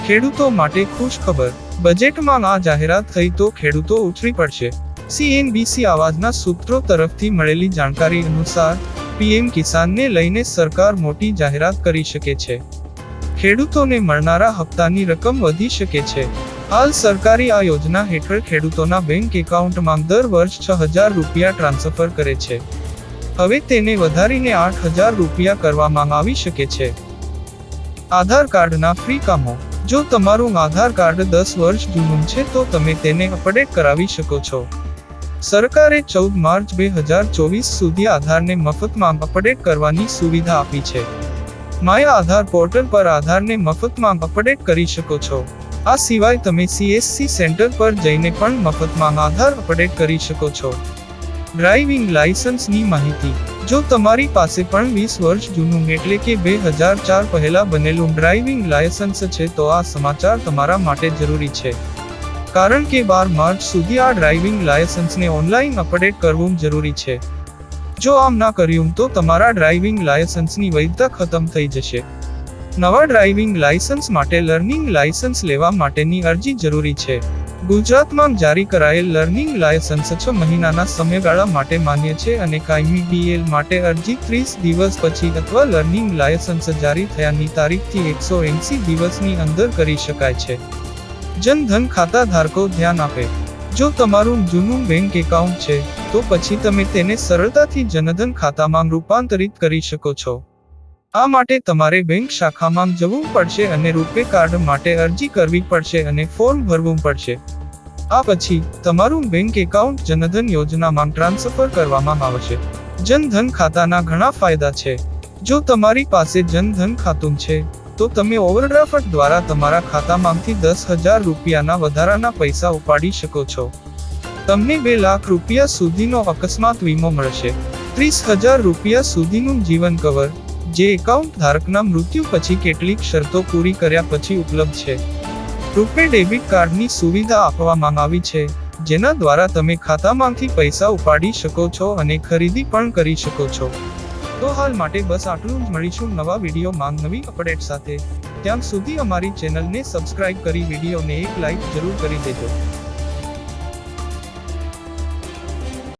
ખેડૂતો માટે ખુશ ખબર, બજેટમાં આ જાહેરાત થઈ તો ખેડૂતો ઉછળી પડશે। CNBC આવાજના સૂત્રો તરફથી મળેલી જાણકારી અનુસાર PM કિસાનને લઈને સરકાર મોટી જાહેરાત કરી શકે છે। ખેડૂતોને મળનારા હપ્તાની રકમ વધી શકે છે। હાલ સરકારી આ યોજના હેઠળ ખેડૂતોના બેંક એકાઉન્ટમાં દર વર્ષ 6,000 રૂપિયા ટ્રાન્સફર કરે છે। હવે તેને વધારીને 8,000 રૂપિયા કરવામાં આવી શકે છે। આધાર કાર્ડના ફ્રી કામો, જો તમારું આધાર કાર્ડ 10 વર્ષ જૂનું છે તો તમે તેને અપડેટ કરાવી શકો છો। સરકારે 14 માર્ચ 2024 સુધી આધારને મફતમાં અપડેટ કરવાની સુવિધા આપી છે। માય આધાર પોર્ટલ પર આધારને મફતમાં અપડેટ કરી શકો છો। આ સિવાય તમે CSC સેન્ટર પર જઈને પણ મફતમાં આધાર અપડેટ કરી શકો છો। ડ્રાઇવિંગ લાયસન્સની માહિતી, જો તમારી પાસે પણ 20 વર્ષ જૂનું એટલે કે 2004 પહેલા બનેલું ડ્રાઇવિંગ લાયસન્સ છે તો આ સમાચાર તમારા માટે જરૂરી છે, કારણ કે 12 માર્ચ સુધી આ ડ્રાઇવિંગ લાયસન્સને ઓનલાઈન અપડેટ કરવું જરૂરી છે। જો આમ ના કર્યું તો તમારા ડ્રાઇવિંગ લાયસન્સની વૈધતા ખતમ થઈ જશે। નવા ડ્રાઇવિંગ લાયસન્સ માટે લર્નિંગ લાયસન્સ લેવા માટેની અરજી જરૂરી છે। ગુજરાતમાં જારી કરાયેલ લર્નિંગ લાયસન્સ 6 મહિનાના સમયગાળા માટે માન્ય છે અને કાયમી DL માટે અરજી 30 દિવસ પછી અથવા લર્નિંગ લાયસન્સ જારી થયાની તારીખથી 180 દિવસની અંદર કરી શકાય છે। જનધન ખાતા ધારકો ધ્યાન આપે, જો તમારું જૂનું બેંક એકાઉન્ટ છે તો પછી તમે તેને સરળતાથી જનધન ખાતામાં રૂપાંતરિત કરી શકો છો। આ માટે તમારે બેંક શાખામાં જવું પડશે અને રૂપે કાર્ડ માટે અરજી કરવી પડશે અને ફોર્મ ભરવું પડશે। આ પછી તમારું બેંક એકાઉન્ટ જનધન યોજનામાં ટ્રાન્સફર કરવામાં આવશે। જનધન ખાતાના ઘણા ફાયદા છે। જો તમારી પાસે જનધન ખાતું છે તો તમે ઓવરડ્રાફ્ટ દ્વારા તમારા ખાતામાંથી 10,000 રૂપિયાના વધારાના પૈસા ઉપાડી શકો છો। તમને 2 લાખ રૂપિયા સુધીનો અકસ્માત વીમો મળશે। 30,000 રૂપિયા સુધીનું જીવન કવર, જે એકાઉન્ટ ધારકના મૃત્યુ પછી કેટલીક શરતો પૂરી કર્યા પછી ઉપલબ્ધ છે। રૂપે ડેબિટ કાર્ડની સુવિધા આપવામાં આવી છે, જેના દ્વારા તમે ખાતામાંથી પૈસા ઉપાડી શકો છો અને ખરીદી પણ કરી શકો છો। તો હાલ માટે બસ આટલું જ, મળીશું નવા વિડીયોમાં નવી અપડેટ સાથે। ત્યાં સુધી અમારી ચેનલને સબસ્ક્રાઇબ કરી વિડીયોને એક લાઇક જરૂર કરી દેજો।